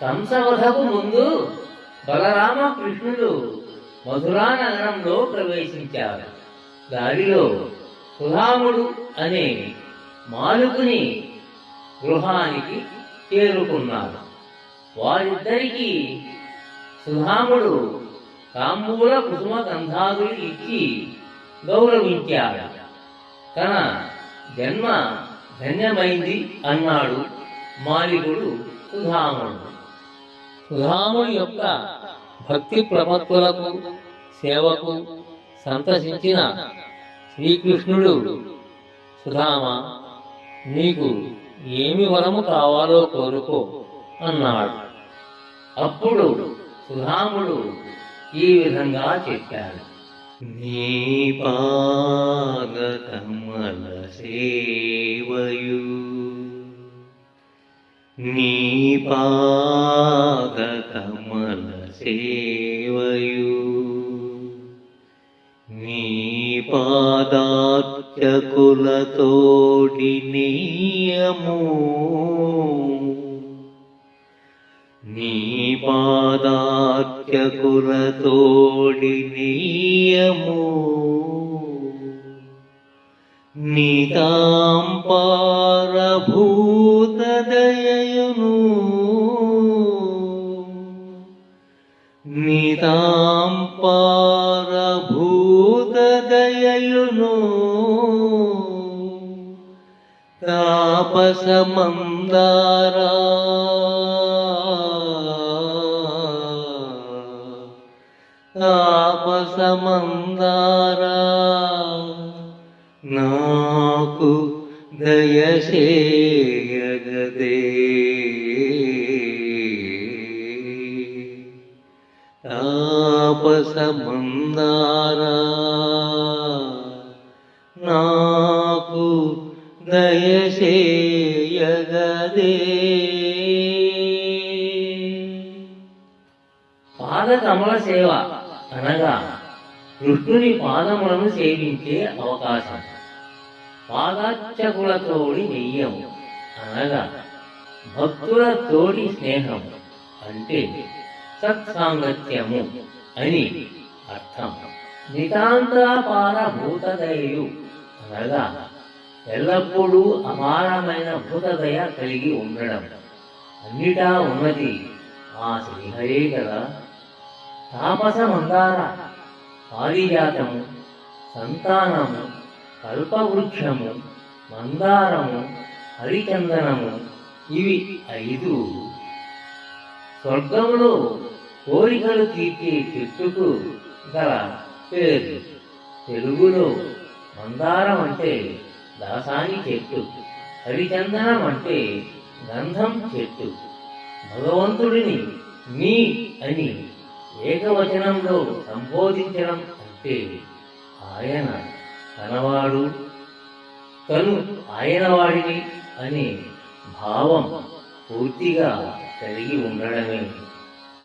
కంసవధకు ముందు బలరామ కృష్ణుడు మధురా నగరంలో ప్రవేశించారు. దారిలో సుధాముడు అనే మాలుకుని గృహానికి చేరుకున్నారు. వారిద్దరికీ సుధాముడు తాంబూల కుసుమ గంధాదులు ఇచ్చి గౌరవించాడు. తన జన్మ ధన్యమైంది అన్నాడు మాలికుడు సుధాముడు. సుధాముడి యొక్క భక్తి ప్రపత్తులకు సేవకు సంతసించిన శ్రీకృష్ణుడు, సుధామ, నీకు ఏమి వరము కావాలో కోరుకో అన్నాడు. అప్పుడు సుధాముడు ఈ విధంగా చెప్పాడు. నీ పాద కమల సేవయు నీ పాద కమల సేవయు నీ పాదార్చకులతోడి నీయము నీ పాదార్చకులతోడి నీయము నీతాంపారభూత దయయును నీతాంపారభూత దయయును తాపసమందారా తాపసమందారా నాకు దయచేయగదే తాపసమందారా నాకు దయచేయగదే. పాదకమల సేవ అనగా కృష్ణుని పాదములను సేవించే అవకాశం. పాదార్చకులతోడి నెయ్యము అనగా భక్తుల తోడి స్నేహం, అంటే సత్సాంగత్యము అని అర్థం. నితాంతాపారభూతదయు అనగా ఎల్లప్పుడూ అపారమైన భూతదయ కలిగి ఉండడం. అన్నిటా ఉన్నది ఆ శ్రీహరే కదా. తాపస మందార, పారిజాతము, సంతానము, కల్పవృక్షము, మందారము, హరిచందనము, ఇవి 5 స్వర్గంలో కోరికలు తీర్చే చెట్టుకు గల పేరు. తెలుగులో మందారం అంటే దాసాని చెట్టు, హరిచందనం అంటే గంధం చెట్టు. భగవంతుడిని నీ అని ఏకవచనంలో సంబోధించడం అంటే ఆయన తనవాడు, తను ఆయనవాడిని అనే భావం పూర్తిగా కలిగి ఉండడమే.